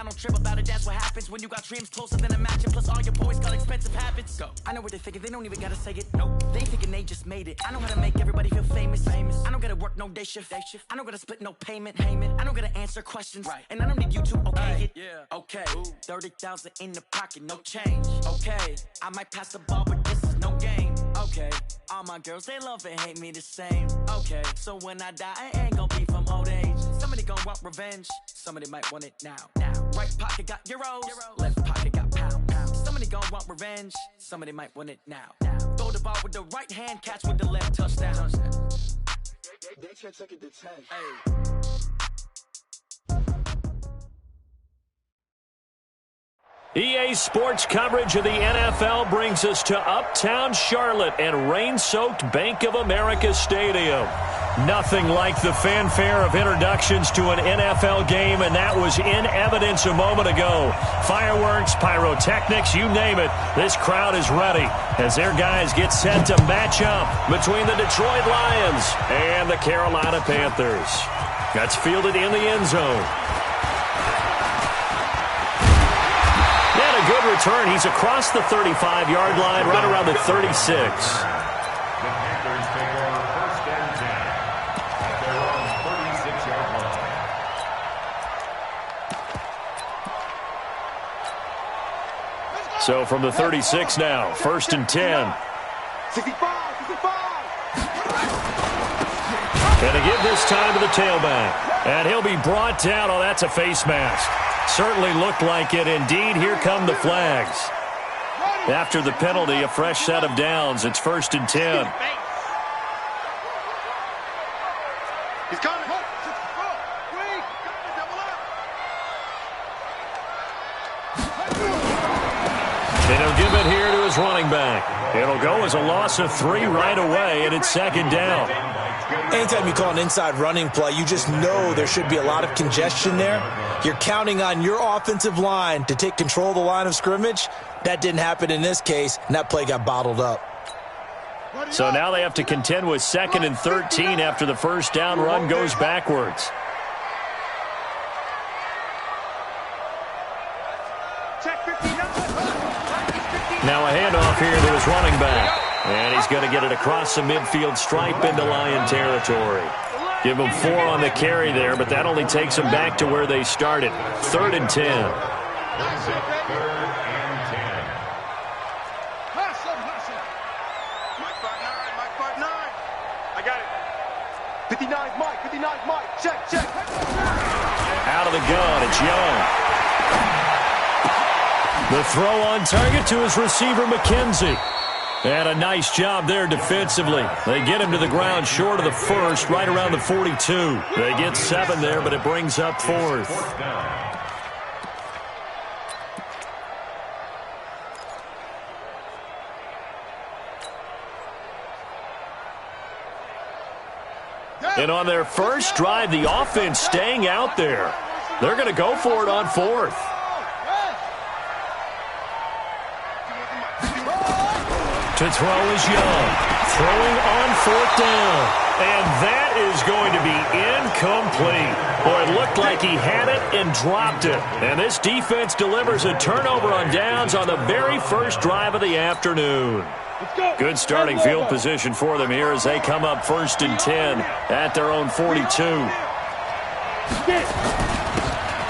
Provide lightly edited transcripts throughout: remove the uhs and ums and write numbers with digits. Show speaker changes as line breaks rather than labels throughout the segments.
I don't trip about it, that's what happens when you got dreams closer than imagine. Plus all your boys got expensive habits. Go. I know what they're thinking, they don't even gotta say it. Nope. They thinking they just made it. I know how to make everybody feel famous. I don't gotta work no day shift. I don't gotta split no payment. I don't gotta answer questions. Right. And I don't need you to okay it. Yeah. Okay. 30,000 in the pocket, no change. Okay. I might pass the ball, but this is no game. Okay. All my girls, they love and hate me the same. Okay. So when I die, I ain't gonna be from old age. Somebody gon' want revenge. Somebody might want it now. Right pocket got euros. Left pocket got pounds. Somebody gon' want revenge. Somebody might want it now. Throw the ball with the right hand, catch with the left, touchdown. They can't take it to 10.
EA Sports coverage of the NFL brings us to Uptown Charlotte and rain-soaked Bank of America Stadium. Nothing like the fanfare of introductions to an NFL game, and that was in evidence a moment ago. Fireworks, pyrotechnics, you name it. This crowd is ready as their guys get set to match up between the Detroit Lions and the Carolina Panthers. That's fielded in the end zone. And a good return. He's across the 35-yard line, right around the 36. So from the 36 now, 1st and 10.
65.
And to give this time to the tailback. And he'll be brought down. Oh, that's a face mask. Certainly looked like it. Indeed, here come the flags. After the penalty, a fresh set of downs. It's 1st and 10.
He's coming.
And he'll give it here to his running back. It'll go as a loss of 3 right away, and it's 2nd down.
Anytime you call an inside running play, you just know there should be a lot of congestion there. You're counting on your offensive line to take control of the line of scrimmage. That didn't happen in this case, and that play got bottled up.
So now they have to contend with 2nd and 13 after the first down run goes backwards. Now a handoff here to his running back. And he's going to get it across the midfield stripe into Lion territory. Give him 4 on the carry there, but that only takes them back to where they started. 3rd and 10.
I got it. 59 Mike. Check.
Out of the gun, it's Young. The throw on target to his receiver, McKenzie. And a nice job there defensively. They get him to the ground short of the first, right around the 42. They get 7 there, but it brings up 4th. And on their first drive, the offense staying out there. They're going to go for it on 4th. To throw is Young. Throwing on 4th down. And that is going to be incomplete. Boy, it looked like he had it and dropped it. And this defense delivers a turnover on downs on the very first drive of the afternoon. Good starting field position for them here as they come up 1st and 10 at their own 42.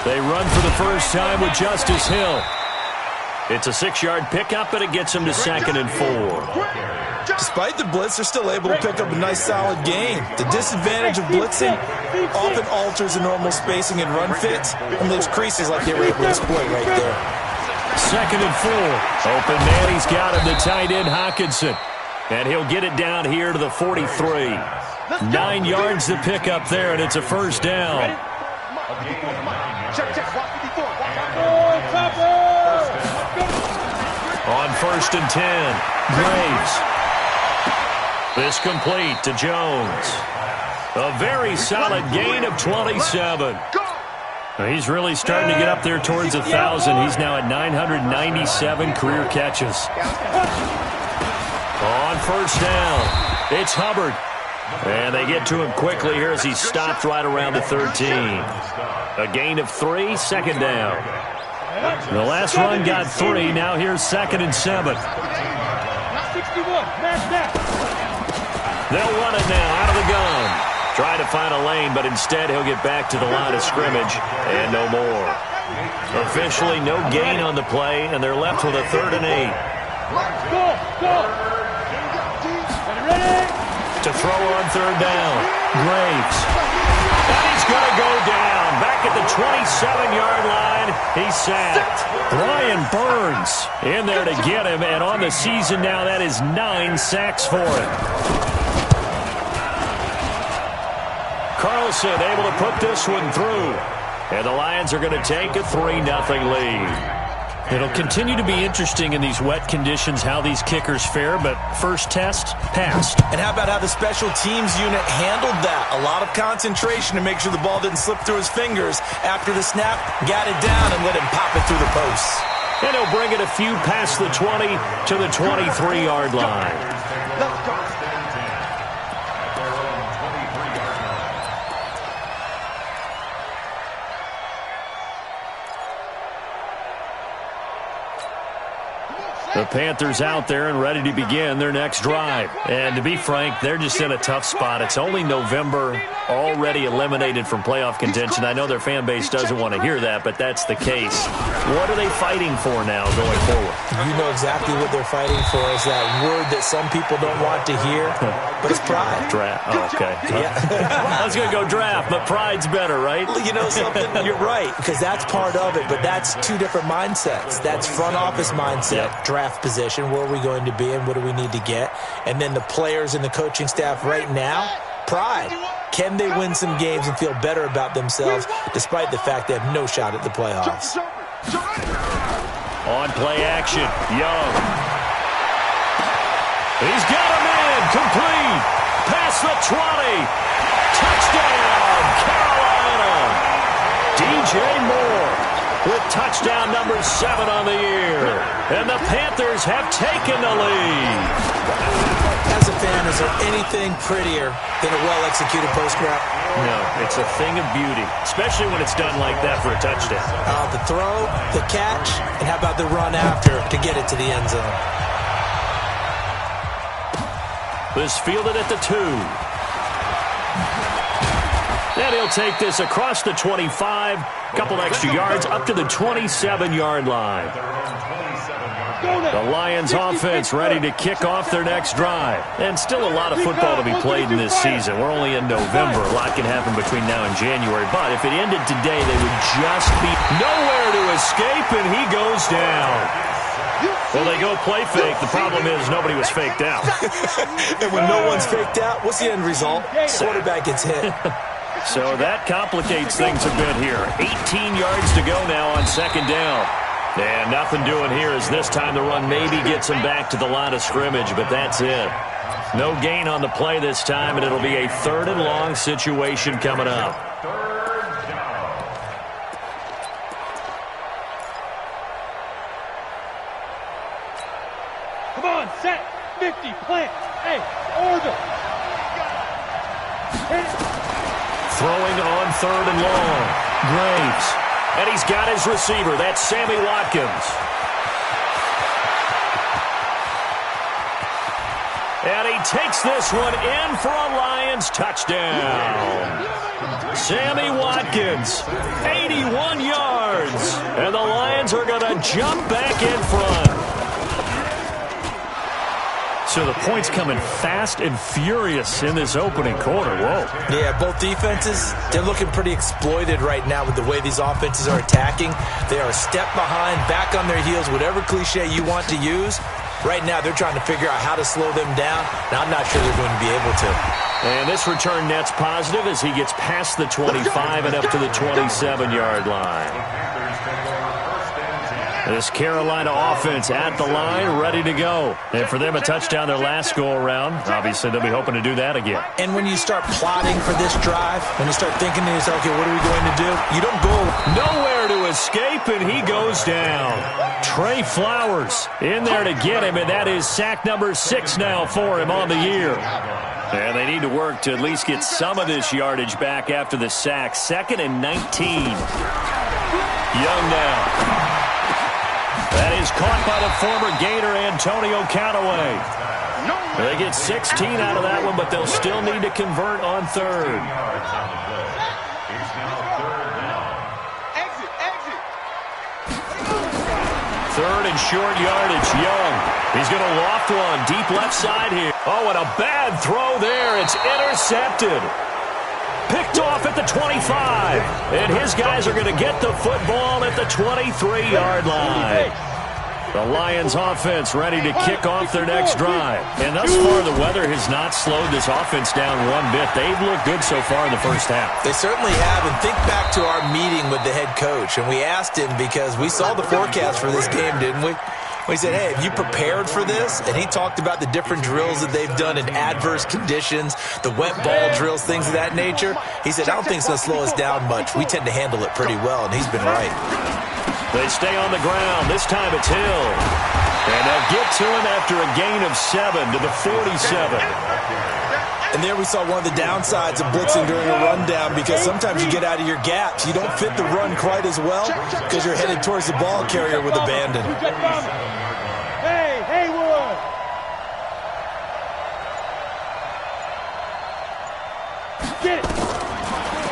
They run for the first time with Justice Hill. It's a 6-yard pickup, and it gets them to 2nd and 4.
Despite the blitz, they're still able to pick up a nice, solid gain. The disadvantage of blitzing often alters the normal spacing and run fits and leaves creases like they were able to exploit right there.
2nd and 4. Open man, he's got him, the tight end, Hockenson. And he'll get it down here to the 43. 9 yards to pick up there, and it's a first down. On 1st and 10, Graves. This complete to Jones. A very solid gain of 27. He's really starting to get up there towards 1,000. He's now at 997 career catches. On 1st down, it's Hubbard. And they get to him quickly here as he stopped right around the 13. A gain of 3, second down. The last run got 3. Now here's 2nd and 7. They'll run it now out of the gun. Try to find a lane, but instead he'll get back to the line of scrimmage and no more. Officially no gain on the play, and they're left with a 3rd and 8. To throw on 3rd down. Graves. And he's going to go down. Back at the 27-yard line. He's sacked. Brian Burns in there to get him, and on the season now, that is 9 sacks for him. Carlson able to put this one through. And the Lions are going to take a 3-0 lead. It'll continue to be interesting in these wet conditions how these kickers fare, but first test, passed.
And how about how the special teams unit handled that? A lot of concentration to make sure the ball didn't slip through his fingers. After the snap, got it down and let him pop it through the posts.
And he'll bring it a few past the 20 to the 23-yard line.
Let's go.
The Panthers out there and ready to begin their next drive. And to be frank, they're just in a tough spot. It's only November, already eliminated from playoff contention. I know their fan base doesn't want to hear that, but that's the case. What are they fighting for now going forward?
You know exactly what they're fighting for. Is that word that some people don't want to hear, but it's pride.
Draft. Oh, okay.
Yeah.
I was going to go draft, but pride's better, right?
You know something? You're right, because that's part of it, but that's two different mindsets. That's front office mindset, draft position, where are we going to be and what do we need to get? And then the players and the coaching staff right now, pride. Can they win some games and feel better about themselves despite the fact they have no shot at the playoffs?
On play action, Young. He's got a man, complete. Past the 20. Touchdown, Carolina. DJ Moore with touchdown number 7 on the year. And the Panthers have taken the lead.
As a fan, is there anything prettier than a well-executed post route?
No, it's a thing of beauty, especially when it's done like that for a touchdown.
The throw, the catch, and how about the run after to get it to the end zone?
This fielded at the 2. And he'll take this across the 25, couple extra yards up to the 27-yard line. The Lions offense ready to kick off their next drive. And still a lot of football to be played in this season. We're only in November. A lot can happen between now and January. But if it ended today, they would just be nowhere to escape, and he goes down. Well, they go play fake. The problem is nobody was faked out.
And when no one's faked out, what's the end result? Quarterback gets hit.
So that complicates things a bit here. 18 yards to go now on 2nd down. And nothing doing here as this time the run maybe gets him back to the line of scrimmage, but that's it. No gain on the play this time, and it'll be a 3rd and long situation coming up.
Come on, set, 50, plant, hey, order.
Throwing on 3rd and long. Graves. And he's got his receiver. That's Sammy Watkins. And he takes this one in for a Lions touchdown. Sammy Watkins, 81 yards. And the Lions are going to jump back in front. So the points coming fast and furious in this opening quarter. Whoa.
Yeah, both defenses, they're looking pretty exploited right now with the way these offenses are attacking. They are a step behind, back on their heels, whatever cliche you want to use. Right now, they're trying to figure out how to slow them down, and I'm not sure they're going to be able to.
And this return net's positive as he gets past the 25 and up to the 27-yard line. This Carolina offense at the line, ready to go. And for them, a touchdown their last go-around. Obviously, they'll be hoping to do that again.
And when you start plotting for this drive, when you start thinking to yourself, okay, what are we going to do? You don't go
nowhere to escape, and he goes down. Trey Flowers in there to get him, and that is sack number 6 now for him on the year. And they need to work to at least get some of this yardage back after the sack. 2nd and 19. Young now. That is caught by the former Gator, Antonio Callaway. They get 16 out of that one, but they'll still need to convert on 3rd. Third and short yardage. Young. He's going to loft one. Deep left side here. Oh, and a bad throw there. It's intercepted. Picked off at the 25. And his guys are going to get the football at the 23-yard line. The Lions offense ready to kick off their next drive. And thus far, the weather has not slowed this offense down one bit. They've looked good so far in the first half.
They certainly have. And think back to our meeting with the head coach. And we asked him because we saw the forecast for this game, didn't we? We said, hey, have you prepared for this? And he talked about the different drills that they've done in adverse conditions, the wet ball drills, things of that nature. He said, I don't think it's going to slow us down much. We tend to handle it pretty well, and he's been right.
They stay on the ground. This time it's Hill. And they'll get to him after a gain of 7 to the 47.
And there we saw one of the downsides of blitzing during a rundown because sometimes you get out of your gaps. You don't fit the run quite as well because you're headed towards the ball carrier with abandon.
Hey, Haywood! Get it!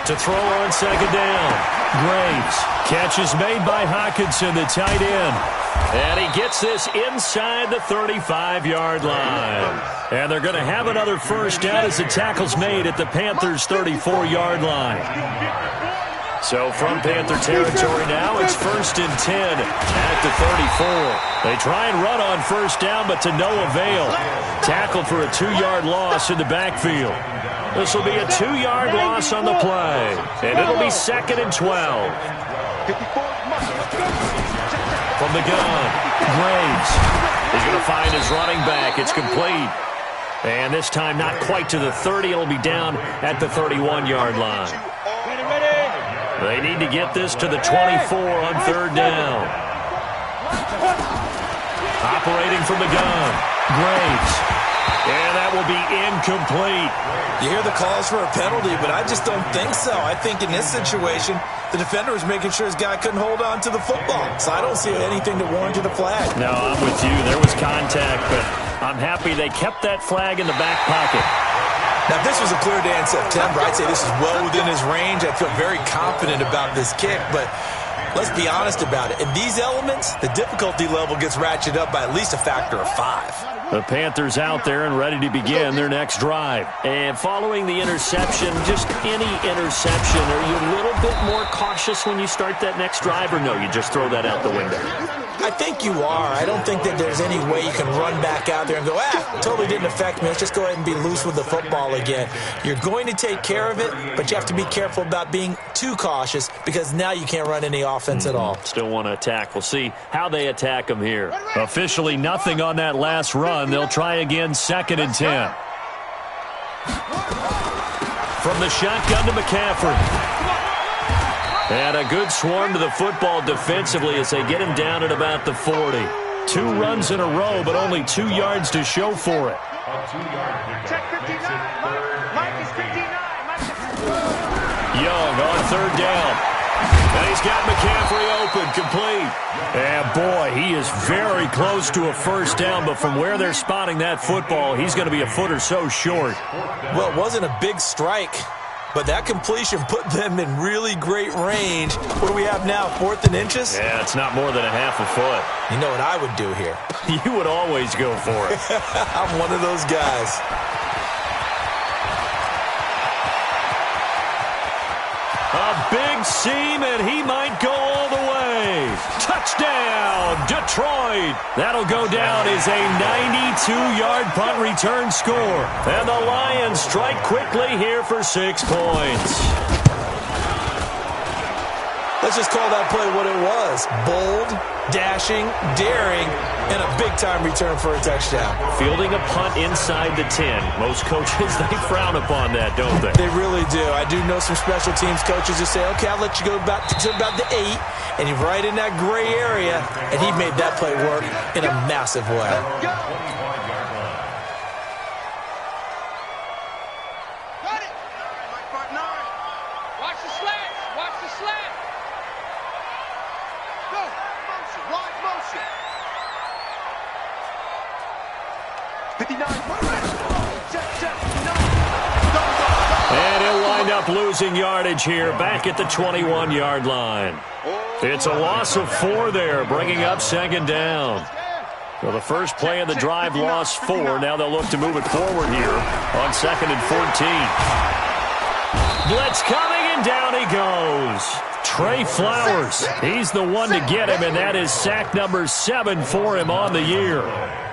To throw on 2nd down. Graves. Catch is made by Hockenson, the tight end. And he gets this inside the 35-yard line. And they're going to have another first down as the tackle's made at the Panthers' 34-yard line. So from Panther territory now, it's 1st and 10 at the 34. They try and run on first down, but to no avail. Tackled for a 2-yard loss in the backfield. This will be a 2-yard loss on the play. And it'll be 2nd and 12. From the gun, Graves. He's going to find his running back. It's complete. And this time not quite to the 30. It'll be down at the 31-yard line. They need to get this to the 24 on 3rd down. Operating from the gun, Graves. And that will be incomplete.
You hear the calls for a penalty, but I just don't think so. I think in this situation, the defender was making sure his guy couldn't hold on to the football. So I don't see anything to warrant a flag.
No, I'm with you. There was contact, but I'm happy they kept that flag in the back pocket.
Now, if this was a clear day in September, I'd say this is well within his range. I feel very confident about this kick, but let's be honest about it. In these elements, the difficulty level gets ratcheted up by at least a factor of 5.
The Panthers out there and ready to begin their next drive. And following the interception, just any interception, are you a little bit more cautious when you start that next drive, or no, you just throw that out the window?
I think you are. I don't think that there's any way you can run back out there and go, totally didn't affect me. Let's just go ahead and be loose with the football again. You're going to take care of it, but you have to be careful about being too cautious because now you can't run any offense at all.
Still want to attack. We'll see how they attack them here. Officially nothing on that last run. They'll try again 2nd and 10. From the shotgun to McCaffrey. And a good swarm to the football defensively as they get him down at about the 40. 2 runs in a row, but only 2 yards to show for it. Young on 3rd down. And he's got McCaffrey open, complete. And boy, he is very close to a first down, but from where they're spotting that football, he's going to be a foot or so short.
Well, it wasn't a big strike, but that completion put them in really great range. What do we have now, 4th and inches?
Yeah, it's not more than a half a foot.
You know what I would do here?
You would always go for it.
I'm one of those guys.
A big seam, and he might go all the way. Touchdown, Detroit. That'll go down as a 92-yard punt return score. And the Lions strike quickly here for 6 points.
Let's just call that play what it was. Bold, dashing, daring, and a big-time return for a touchdown.
Fielding a punt inside the 10. Most coaches, they frown upon that, don't they?
They really do. I do know some special teams coaches who say, okay, I'll let you go back to about the 8, and you're right in that gray area, and he made that play work in a massive way.
motion. 59. Check.
And he'll wind up losing yardage here back at the 21-yard line. It's a loss of 4 there, bringing up second down. Well, the first play of the drive lost 4. Now they'll look to move it forward here on 2nd and 14. Blitz coming, and down he goes. Trey Flowers, he's the one to get him, and that is sack number 7 for him on the year.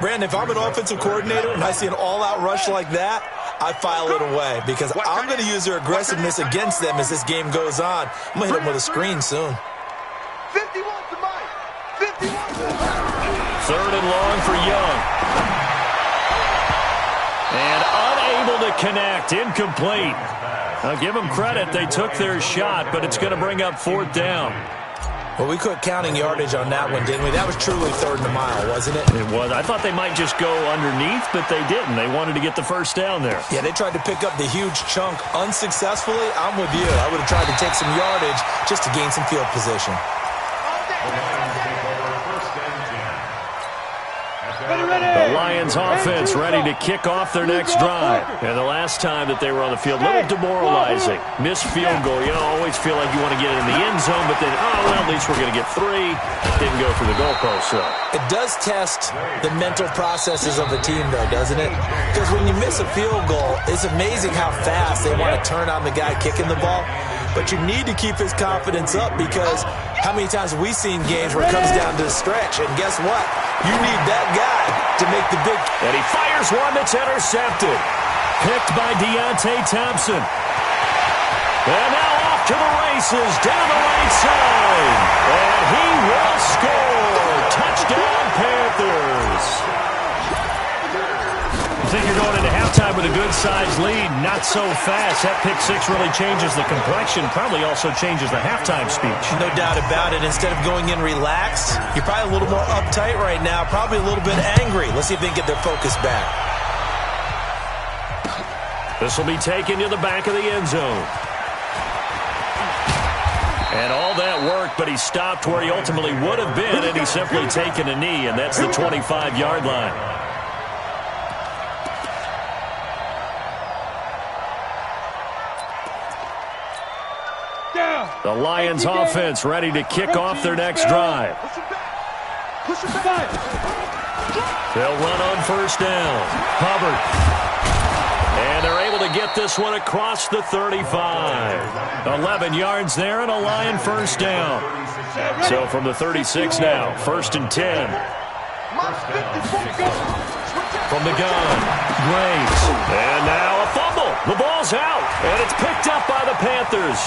Brandon, if I'm an offensive coordinator and I see an all-out rush like that, I file it away because I'm going to use their aggressiveness against them as this game goes on. I'm going to hit them with a screen soon.
51 to Mike. 51 to Mike.
3rd and long for Young. And unable to connect, incomplete. I'll give them credit. They took their shot, but it's going to bring up 4th down.
Well, we quit counting yardage on that one, didn't we? That was truly 3rd and a mile, wasn't it?
It was. I thought they might just go underneath, but they didn't. They wanted to get the first down there.
Yeah, they tried to pick up the huge chunk unsuccessfully. I'm with you. I would have tried to take some yardage just to gain some field position.
The Lions offense ready to kick off their next drive. And the last time that they were on the field, a little demoralizing. Missed field goal. You always feel like you want to get it in the end zone, but then, at least we're going to get 3. Didn't go through the goalpost, so.
It does test the mental processes of a team, though, doesn't it? Because when you miss a field goal, it's amazing how fast they want to turn on the guy kicking the ball. But you need to keep his confidence up because how many times have we seen games where it comes down to the stretch? And guess what? You need that guy to make the big.
And he fires one that's intercepted. Picked by Deontay Thompson. And now off to the races down the right side. And he will score. Touchdown, Panthers. You think you're going into halftime with a good-sized lead. Not so fast. That pick 6 really changes the complexion. Probably also changes the halftime speech.
No doubt about it. Instead of going in relaxed, you're probably a little more uptight right now. Probably a little bit angry. Let's see if they can get their focus back.
This will be taken to the back of the end zone. And all that work, but he stopped where he ultimately would have been, and he's simply taken a knee, and that's the 25-yard line. The Lions offense ready to kick off their next drive. They'll run on first down. Hubbard. And they're able to get this one across the 35. 11 yards there and a Lion first down. So from the 36 now, 1st and 10. From the gun, Graves. And now a fumble. The ball's out. And it's picked up by the Panthers.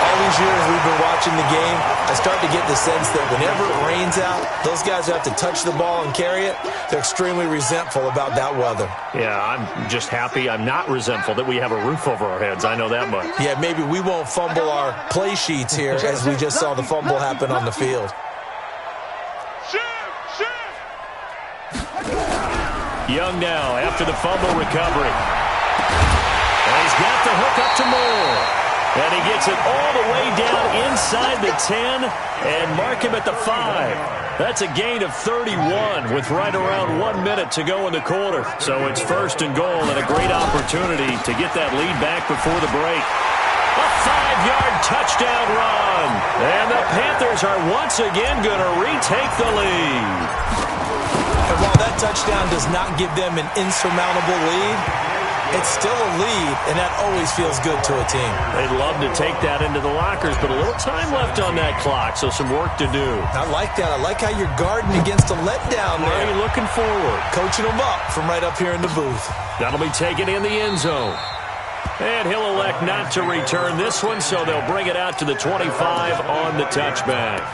All these years we've been watching the game, I start to get the sense that whenever it rains out, those guys who have to touch the ball and carry it, they're extremely resentful about that weather.
Yeah, I'm just happy I'm not resentful that we have a roof over our heads. I know that much.
Yeah, maybe we won't fumble our play sheets here as we just saw the fumble happen on the field.
Young now after the fumble recovery. And he's got the hook up to Moore. And he gets it all the way down inside the 10 and mark him at the 5. That's a gain of 31 with right around 1 minute to go in the quarter. So it's 1st and goal and a great opportunity to get that lead back before the break. A 5-yard touchdown run. And the Panthers are once again going to retake the lead.
And while that touchdown does not give them an insurmountable lead, it's still a lead, and that always feels good to a team.
They'd love to take that into the lockers, but a little time left on that clock, so some work to do.
I like that. I like how you're guarding against a letdown there.
Are you looking forward?
Coaching them up from right up here in the booth.
That'll be taken in the end zone. And he'll elect not to return this one, so they'll bring it out to the 25 on the touchback.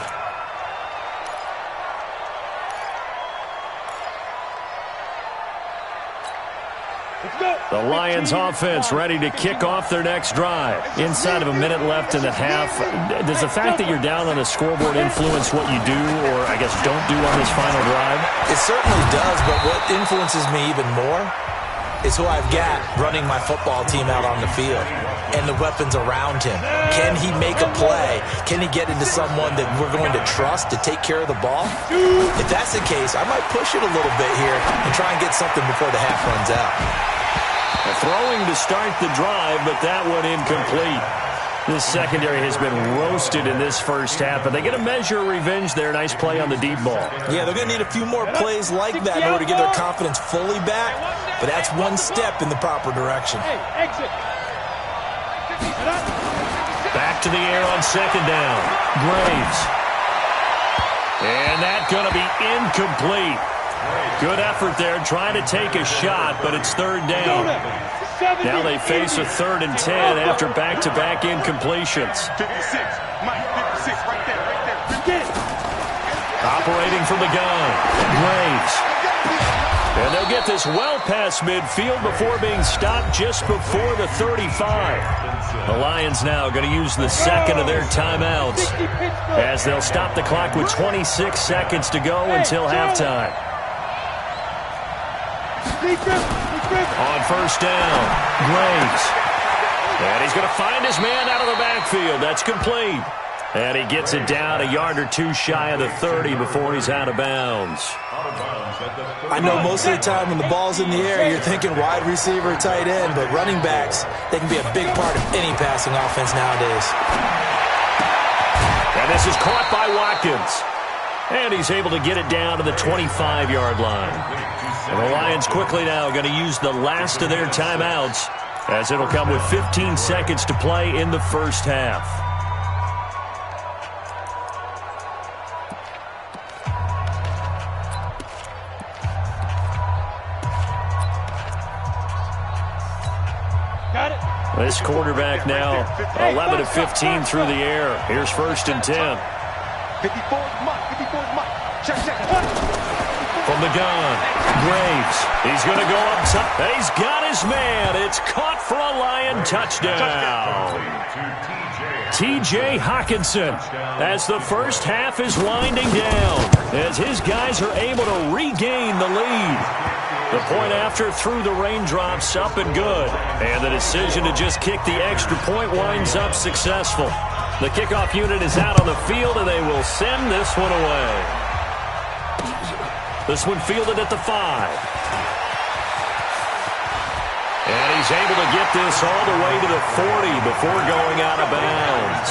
The Lions offense ready to kick off their next drive. Inside of a minute left in the half. Does the fact that you're down on the scoreboard influence what you do or, I guess, don't do on this final drive?
It certainly does, but what influences me even more is who I've got running my football team out on the field and the weapons around him. Can he make a play? Can he get into someone that we're going to trust to take care of the ball? If that's the case, I might push it a little bit here and try and get something before the half runs out.
Throwing to start the drive, but that one incomplete. This secondary has been roasted in this first half, but they get a measure of revenge there. Nice play on the deep ball.
Yeah, they're going to need a few more plays like that in order to get their confidence fully back, but that's one step in the proper direction.
Hey, exit.
Back to the air on second down. Graves. And that's going to be incomplete. Good effort there, trying to take a shot, but it's third down. Now they face a 3rd and 10 after back-to-back incompletions.
56, Mike, 56, right there.
Operating from the gun, Graves. And they'll get this well past midfield before being stopped just before the 35. The Lions now going to use the second of their timeouts as they'll stop the clock with 26 seconds to go until halftime. On first down, Graves. And he's going to find his man out of the backfield. That's complete. And he gets it down a yard or two shy of the 30 before he's out of bounds.
I know most of the time when the ball's in the air, you're thinking wide receiver, tight end, but running backs, they can be a big part of any passing offense nowadays.
And this is caught by Watkins. And he's able to get it down to the 25-yard line. And the Lions quickly now going to use the last of their timeouts as it'll come with 15 seconds to play in the first half.
Got it.
This quarterback now 11 of 15 through the air. Here's 1st and 10.
54's Mike. Check.
From the gun, Graves. He's going to go up top. And he's got his man. It's caught for a Lion touchdown. T.J. Hawkinson as the first half is winding down, as his guys are able to regain the lead. The point after through the raindrops up and good. And the decision to just kick the extra point winds up successful. The kickoff unit is out on the field, and they will send this one away. This one fielded at the 5. And he's able to get this all the way to the 40 before going out of bounds.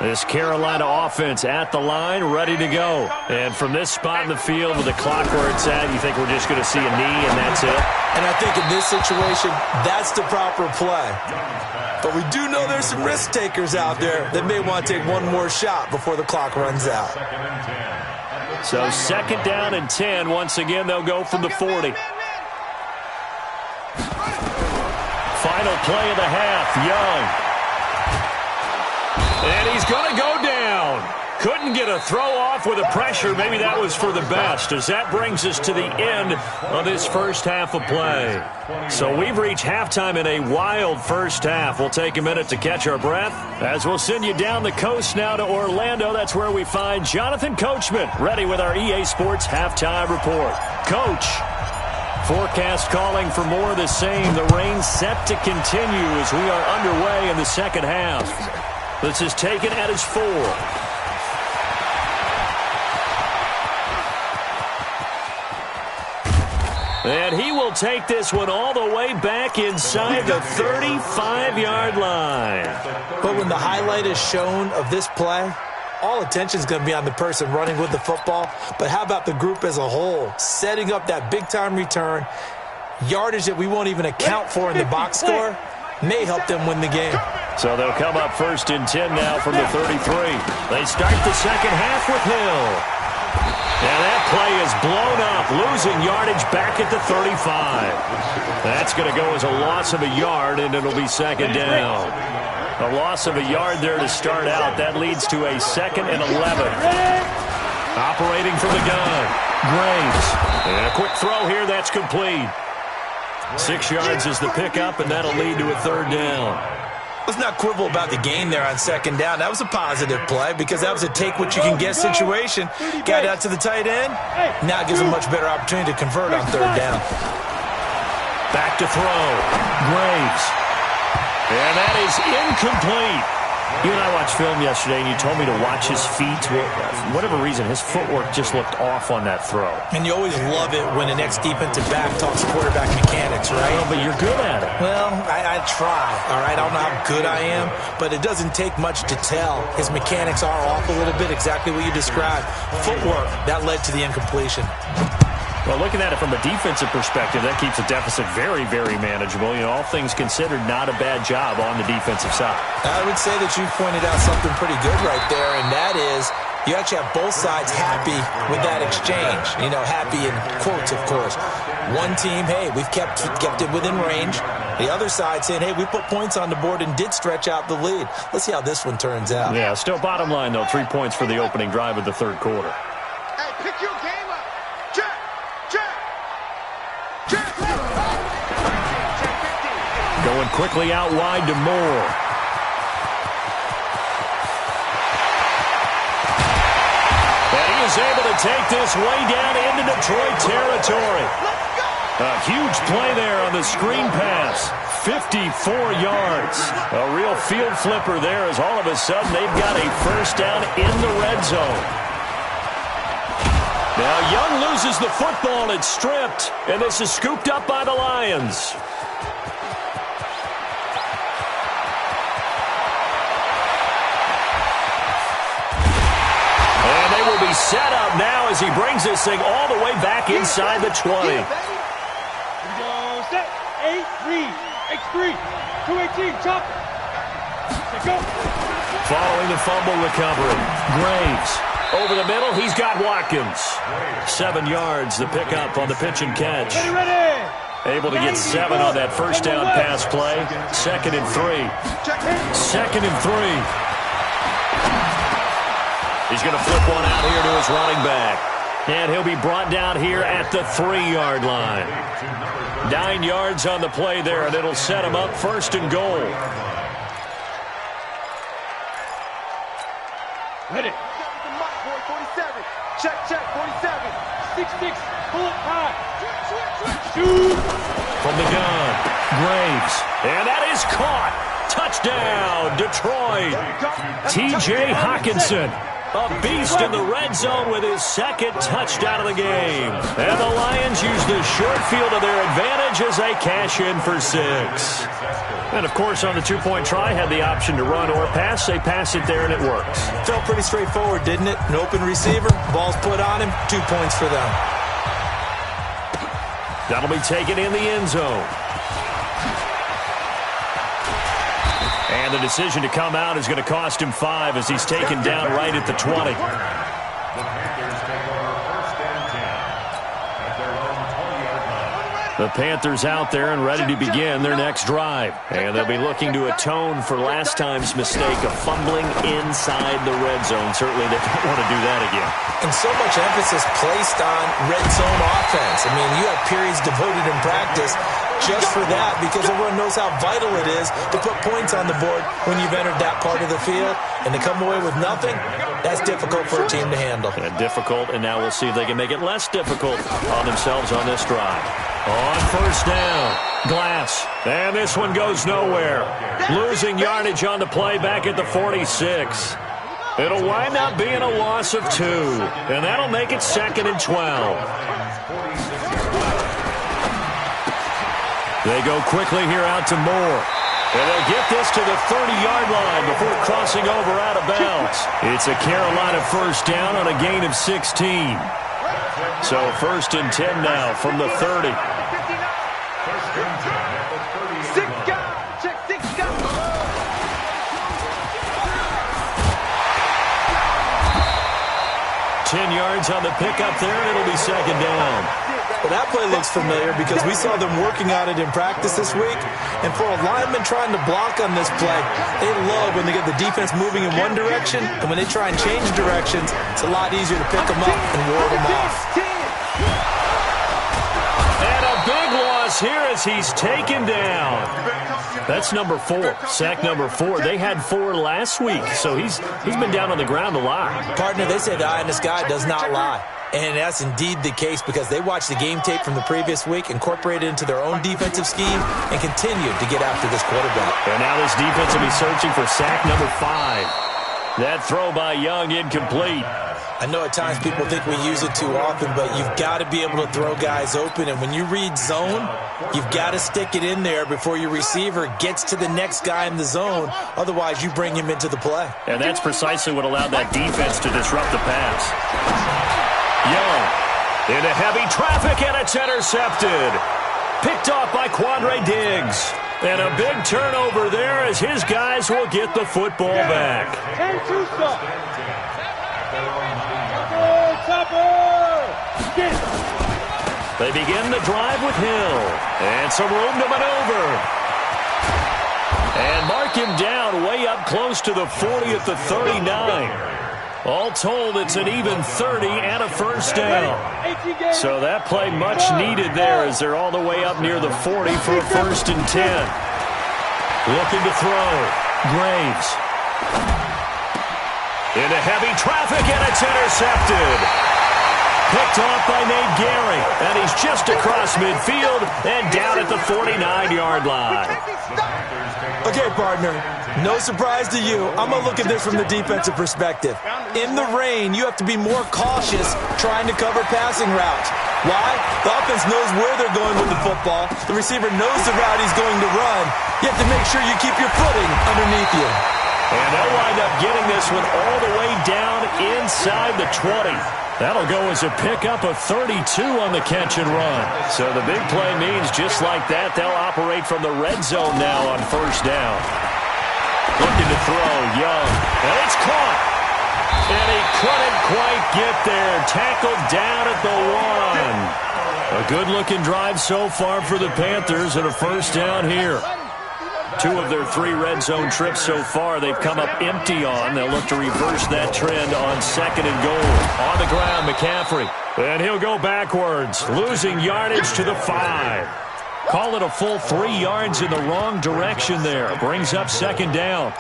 This Carolina offense at the line, ready to go. And from this spot in the field with the clock where it's at, you think we're just going to see a knee and that's it?
And I think in this situation, that's the proper play. But we do know there's some risk takers out there that may want to take one more shot before the clock runs out.
So 2nd down and 10. Once again, they'll go from the 40. Final play of the half, Young. And he's going to go down. Couldn't get a throw off with the pressure. Maybe that was for the best, as that brings us to the end of this first half of play. So we've reached halftime in a wild first half. We'll take a minute to catch our breath as we'll send you down the coast now to Orlando. That's where we find Jonathan Coachman, ready with our EA Sports halftime report. Coach, forecast calling for more of the same. The rain set to continue as we are underway in the second half. This is taken at his 4. And he will take this one all the way back inside the 35-yard line.
But when the highlight is shown of this play, all attention is going to be on the person running with the football. But how about the group as a whole, setting up that big-time return, yardage that we won't even account for in the box score, may help them win the game.
So they'll come up 1st and 10 now from the 33. They start the second half with Hill. And that play is blown up, losing yardage back at the 35. That's going to go as a loss of a yard, and it'll be 2nd down. A loss of a yard there to start out. That leads to a 2nd and 11. Operating from the gun, Graves. And a quick throw here, that's complete. 6 yards is the pickup, and that'll lead to a 3rd down.
Let's not quibble about the gain there on second down. That was a positive play because that was a take-what-you-can-get situation. Got out to the tight end. Now it gives a much better opportunity to convert on third down.
Back to throw. Graves. And that is incomplete. You and I watched film yesterday, and you told me to watch his feet. For whatever reason, his footwork just looked off on that throw.
And you always love it when an ex-defensive back talks quarterback mechanics, right?
Oh, but you're good at it.
Well, I try, all right? I don't know how good I am, but it doesn't take much to tell. His mechanics are off a little bit, exactly what you described. Footwork, that led to the incompletion.
Well, looking at it from a defensive perspective, that keeps the deficit very, very manageable. You know, all things considered, not a bad job on the defensive side.
I would say that you pointed out something pretty good right there, and that is you actually have both sides happy with that exchange. You know, happy in quotes, of course. One team, hey, we've kept it within range. The other side saying, hey, we put points on the board and did stretch out the lead. Let's see how this one turns out.
Yeah, still bottom line, though, 3 points for the opening drive of the third quarter.
Hey, pick your game up. Check.
Going quickly out wide to Moore. And he is able to take this way down into Detroit territory. A huge play there on the screen pass. 54 yards. A real field flipper there as all of a sudden they've got a first down in the red zone. Now Young loses the football. It's stripped. And this is scooped up by the Lions. And they will be set up now as he brings this thing all the way back inside the 20.
Set. 8-3. X3. 218. Chop. Go.
Following the fumble recovery. Graves. Over the middle, he's got Watkins. 7 yards, the pickup on the pitch and catch.
Ready.
Able to get 7 on that first down pass play. 2nd and 3. 2nd and 3. He's going to flip one out here to his running back. And he'll be brought down here at the 3-yard line. 9 yards on the play there, and it'll set him up 1st and goal.
Ready.
47. Check, 47.
6-6. Pull it high. Shoot.
From the gun, Graves. And that is caught. Touchdown, Detroit. T.J. Hockenson. A beast in the red zone with his 2nd touchdown of the game. And the Lions use the short field to their advantage as they cash in for 6. And, of course, on the 2-point try, had the option to run or pass. They pass it there, and it works.
Felt pretty straightforward, didn't it? An open receiver, ball's put on him, 2 points for them.
That'll be taken in the end zone. And the decision to come out is going to cost him 5 as he's taken down right at the 20. The Panthers out there and ready to begin their next drive. And they'll be looking to atone for last time's mistake of fumbling inside the red zone. Certainly they don't want to do that again.
And so much emphasis placed on red zone offense. I mean, you have periods devoted in practice just for that because everyone knows how vital it is to put points on the board when you've entered that part of the field. And to come away with nothing, that's difficult for a team to handle.
And difficult, and now we'll see if they can make it less difficult on themselves on this drive. On first down, Glass. And this one goes nowhere. Losing yardage on the play back at the 46. It'll wind up being a loss of 2. And that'll make it 2nd and 12. They go quickly here out to Moore. And they'll get this to the 30-yard line before crossing over out of bounds. It's a Carolina first down on a gain of 16. So 1st and 10 now from the 30. 10 yards on the pickup there, and it'll be 2nd down.
Well, that play looks familiar because we saw them working on it in practice this week. And for a lineman trying to block on this play, they love when they get the defense moving in one direction. And when they try and change directions, it's a lot easier to pick them up and ward them off.
And a big one across here as he's taken down. That's number 4, sack number 4. They had 4 last week, so he's been down on the ground a lot.
Partner, they say the eye in the sky does not lie. And that's indeed the case because they watched the game tape from the previous week, incorporated it into their own defensive scheme, and continued to get after this quarterback.
And now this defense will be searching for sack number 5. That throw by Young incomplete.
I know at times people think we use it too often, but you've got to be able to throw guys open. And when you read zone, you've got to stick it in there before your receiver gets to the next guy in the zone. Otherwise, you bring him into the play.
And that's precisely what allowed that defense to disrupt the pass. Young into heavy traffic, and it's intercepted. Picked off by Quandre Diggs. And a big turnover there as his guys will get the football back. They begin the drive with Hill. And some room to maneuver. And mark him down way up close to the 40 at the 39. All told, it's an even 30 and a first down. So that play much needed there as they're all the way up near the 40 for a 1st and 10. Looking to throw. Graves. Into heavy traffic, and it's intercepted. Picked off by Nate Gehring, and he's just across midfield and down at the 49-yard line.
Okay, partner, no surprise to you. I'm going to look at this from the defensive perspective. In the rain, you have to be more cautious trying to cover passing routes. Why? The offense knows where they're going with the football. The receiver knows the route he's going to run. You have to make sure you keep your footing underneath you.
And they'll wind up getting this one all the way down inside the 20. That'll go as a pickup of 32 on the catch and run. So the big play means just like that, they'll operate from the red zone now on 1st down. Looking to throw, Young. And it's caught. And he couldn't quite get there. Tackled down at the 1. A good-looking drive so far for the Panthers and a 1st down here. 2 of their 3 red zone trips so far they've come up empty on. They'll look to reverse that trend on 2nd and goal. On the ground, McCaffrey. And he'll go backwards, losing yardage to the 5. Call it a full 3 yards in the wrong direction there. Brings up 2nd down.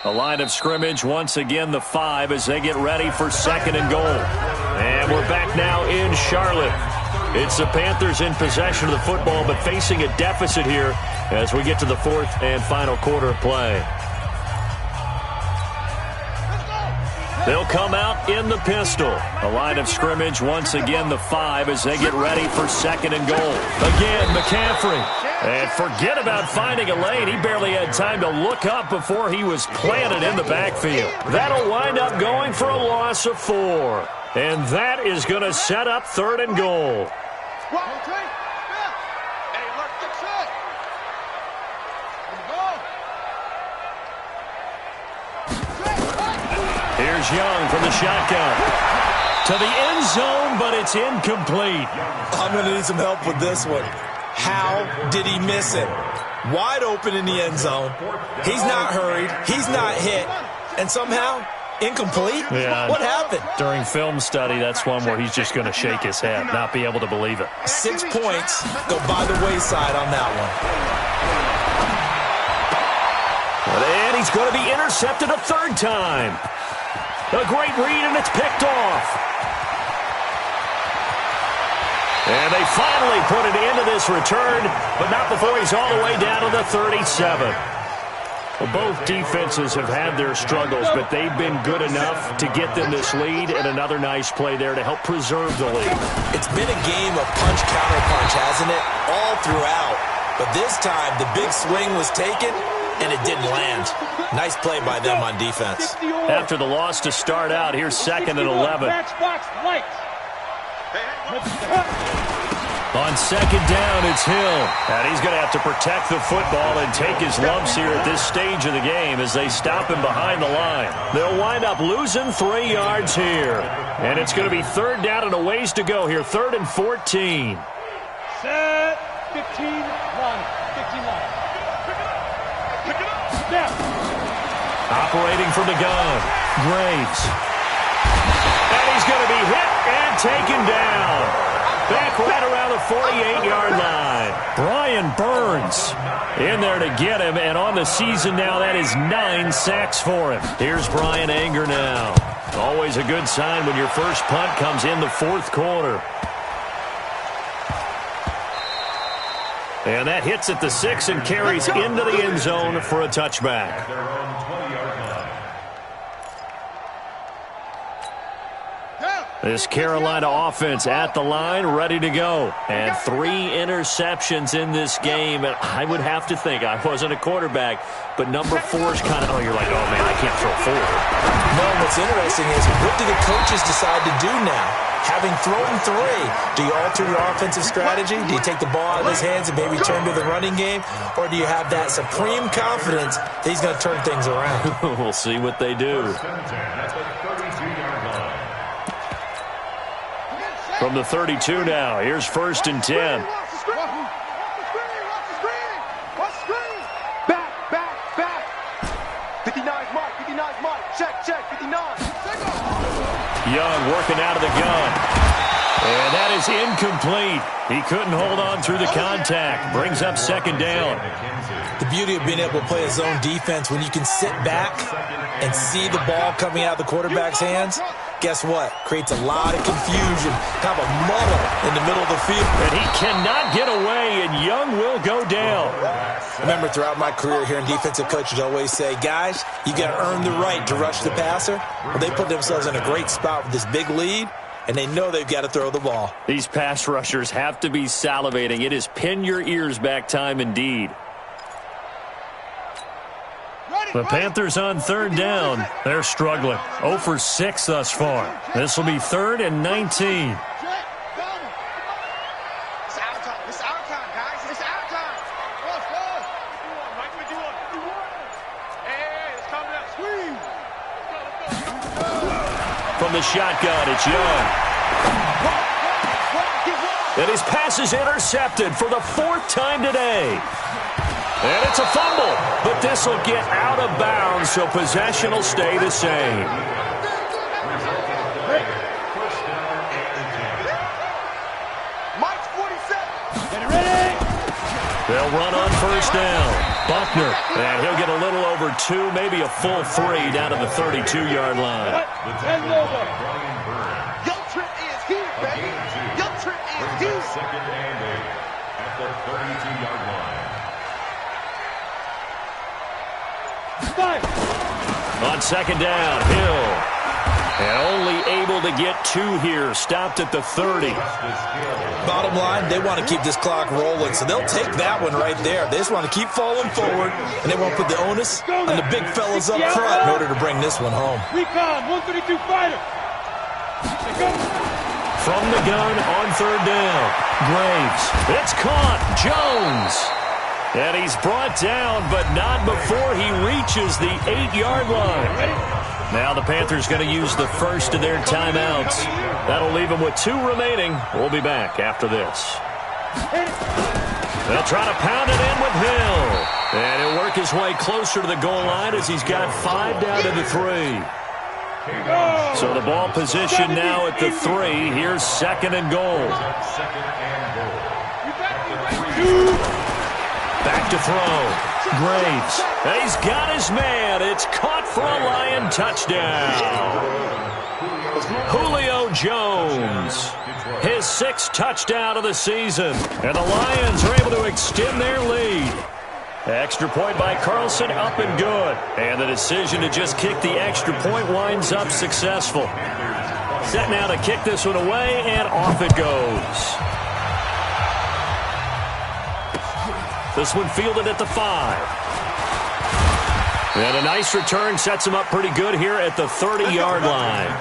The line of scrimmage, once again, the 5 as they get ready for 2nd and goal. And we're back now in Charlotte. It's the Panthers in possession of the football, but facing a deficit here as we get to the 4th and final quarter of play. They'll come out in the pistol. A line of scrimmage, once again, the 5 as they get ready for 2nd and goal. Again, McCaffrey. And forget about finding a lane. He barely had time to look up before he was planted in the backfield. That'll wind up going for a loss of 4. And that is going to set up 3rd and goal. Here's Young from the shotgun. To the end zone, but it's incomplete.
I'm going to need some help with this one. How did he miss it? Wide open in the end zone. He's not hurried. He's not hit. And somehow, incomplete?
Yeah.
What happened?
During film study, that's one where he's just going to shake his head, not be able to believe it.
6 points go by the wayside on that one.
And he's going to be intercepted a 3rd time. A great read, and it's picked off. And they finally put it into this return, but not before he's all the way down to the 37. Well, both defenses have had their struggles, but they've been good enough to get them this lead, and another nice play there to help preserve the lead.
It's been a game of punch-counter-punch, hasn't it? All throughout. But this time, the big swing was taken, and it didn't land. Nice play by them on defense.
After the loss to start out, here's 2nd and 11. On 2nd down, it's Hill. And he's going to have to protect the football and take his lumps here at this stage of the game as they stop him behind the line. They'll wind up losing 3 yards here. And it's going to be 3rd down and a ways to go here. 3rd and 14.
Set. 15, run. 15 line. Step.
Operating from the gun. Graves. And he's going to be hit and taken down. Back right around the 48-yard line. Brian Burns in there to get him, and on the season now, that is 9 sacks for him. Here's Brian Anger now. Always a good sign when your first punt comes in the fourth quarter. And that hits at the 6 and carries into the end zone for a touchback. This Carolina offense at the line, ready to go. And 3 interceptions in this game. And I would have to think, I wasn't a quarterback, but number 4 is kind of, you're like, oh, man, I can't throw 4.
No, what's interesting is, what do the coaches decide to do now? Having thrown 3, do you alter your offensive strategy? Do you take the ball out of his hands and maybe turn to the running game? Or do you have that supreme confidence that he's going to turn things around?
We'll see what they do. From the 32 now, here's 1st and 10.
Back. 59's Mike. Check, 59.
Young working out of the gun. And that is incomplete. He couldn't hold on through the contact. Brings up 2nd down.
The beauty of being able to play a zone defense, when you can sit back and see the ball coming out of the quarterback's hands, guess what? Creates a lot of confusion, kind of a muddle in the middle of the field.
And he cannot get away, and Young will go down.
I remember throughout my career hearing defensive coaches always say, guys, you got to earn the right to rush the passer. Well, they put themselves in a great spot with this big lead, and they know they've got to throw the ball.
These pass rushers have to be salivating. It is pin your ears back time indeed. The Panthers on 3rd down. They're struggling. 0 for 6 thus far. This will be 3rd and 19.
It's our time, guys. It's our time. Let's go. Mike, what you want? Hey, it's coming up. Squeeze.
From the shotgun, it's Young. And his pass is intercepted for the 4th time today. And it's a fumble, but this will get out of bounds, so possession will stay the same.
Mike's 47.
Get ready.
They'll run on 1st down. Buckner, and he'll get a little over 2, maybe a full 3 down to the 32-yard line.
Young Trent is here, baby. Young Trent is here.
2nd and 8 at the 32-yard line.
On 2nd down, Hill. And only able to get 2 here. Stopped at the 30.
Bottom line, they want to keep this clock rolling, so they'll take that one right there. They just want to keep falling forward, and they won't put the onus on the big fellas up front in order to bring this one home.
Recon, 132 fighter.
From the gun on 3rd down. Graves. It's caught. Jones. And he's brought down, but not before he reaches the 8-yard line. Now the Panthers going to use the first of their timeouts. That'll leave them with 2 remaining. We'll be back after this. They'll try to pound it in with Hill. And he'll work his way closer to the goal line as he's got 5 down to the 3. So the ball position now at the 3. Here's 2nd and goal. Back to throw. Graves. And he's got his man. It's caught for a Lion touchdown. Julio Jones. His 6th touchdown of the season. And the Lions are able to extend their lead. Extra point by Carlson, up and good. And the decision to just kick the extra point winds up successful. Set now to kick this one away, and off it goes. This one fielded at the 5. And a nice return sets him up pretty good here at the 30-yard line.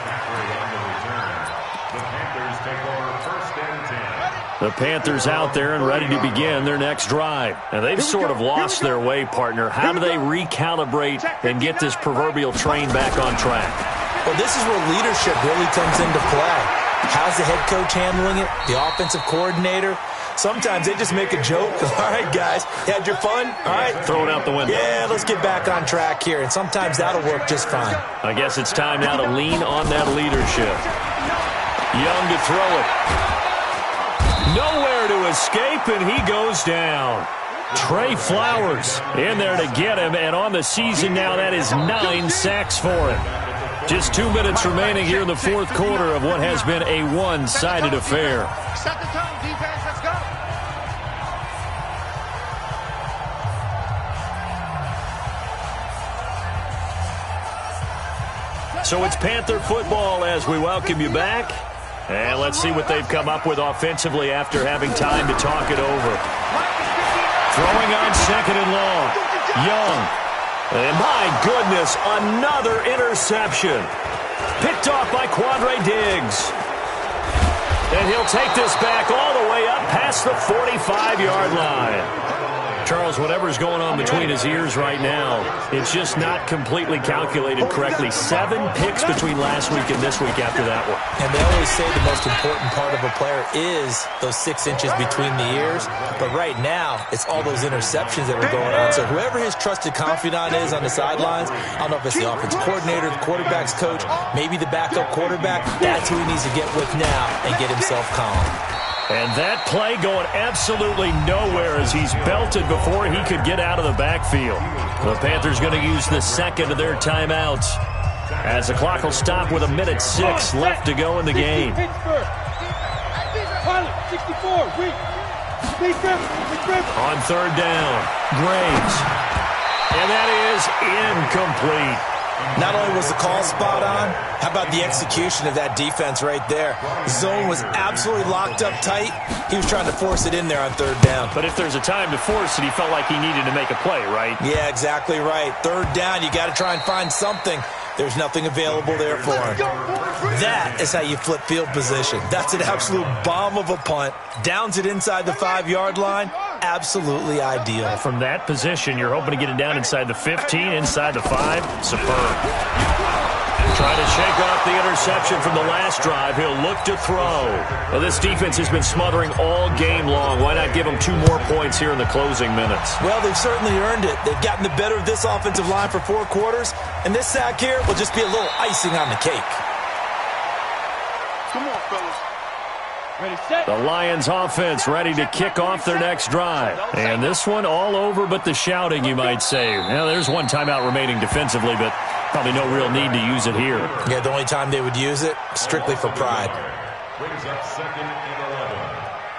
The Panthers out there and ready to begin their next drive. And they've sort of lost their way, partner. How do they recalibrate and get this proverbial train back on track?
Well, this is where leadership really comes into play. How's the head coach handling it? The offensive coordinator? Sometimes they just make a joke. All right, guys, you had your fun? All right.
Throw it out the window.
Yeah, let's get back on track here. And sometimes that'll work just fine.
I guess it's time now to lean on that leadership. Young to throw it. Nowhere to escape, and he goes down. Trey Flowers in there to get him, and on the season now, that is 9 sacks for him. Just 2 minutes remaining here in the fourth quarter of what has been a one-sided affair.
Set the tone, defense. Let's go.
So it's Panther football as we welcome you back. And let's see what they've come up with offensively after having time to talk it over. Throwing on second and long. Young. And my goodness, another interception. Picked off by Quandre Diggs. And he'll take this back all the way up past the 45-yard line. Charles, whatever's going on between his ears right now, it's just not completely calculated correctly. 7 picks between last week and this week after that one.
And they always say the most important part of a player is those 6 inches between the ears. But right now, it's all those interceptions that are going on. So whoever his trusted confidant is on the sidelines, I don't know if it's the offensive coordinator, the quarterback's coach, maybe the backup quarterback, that's who he needs to get with now and get himself calm.
And that play going absolutely nowhere as he's belted before he could get out of the backfield. The Panthers going to use the second of their timeouts as the clock will stop with 1:06 left to go in the game. On third down, Graves. And that is incomplete.
Not only was the call spot on, how about the execution of that defense right there? The zone was absolutely locked up tight. He was trying to force it in there on third down.
But if there's a time to force it, he felt like he needed to make a play, right?
Yeah, exactly right. Third down, you got to try and find something. There's nothing available there for him. That is how you flip field position. That's an absolute bomb of a punt. Downs it inside the 5-yard line. Absolutely ideal.
From that position, you're hoping to get it down inside the 15, inside the 5. Superb. Trying to shake off the interception from the last drive. He'll look to throw. Well, this defense has been smothering all game long. Why not give them 2 more points here in the closing minutes?
Well, they've certainly earned it. They've gotten the better of this offensive line for 4 quarters, and this sack here will just be a little icing on the cake.
Come on, fellas.
Ready, set.
The Lions offense ready to kick off their next drive. And this one all over but the shouting, you might say. Now, there's one timeout remaining defensively, but probably no real need to use it here.
Yeah, the only time they would use it, strictly for pride.
Brings up second and 11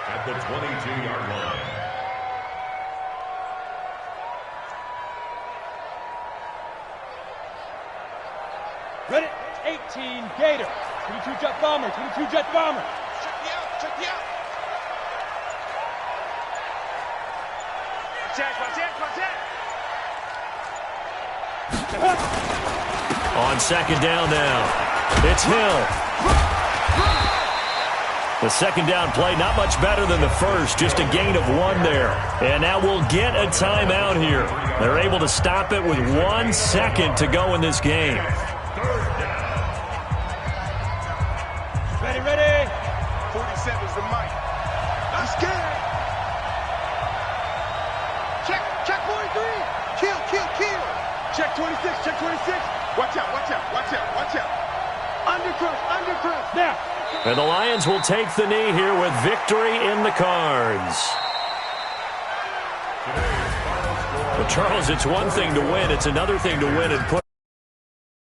at the 22-yard line.
Ready, 18, Gator. 22 Jet Bomber, 22 Jet Bomber.
Check me out. Check me out.
On second down now, it's Hill. The second down play, not much better than the first, just a gain of 1 there. And now we'll get a timeout here. They're able to stop it with 1 second to go in this game.
Ready, ready.
47's the mic. Let's get it. Check 43. Kill. Check 26, check 26. Watch out. Undercross.
Now.
And the Lions will take the knee here with victory in the cards. Well, Charles, it's one thing to win. It's another thing to win and put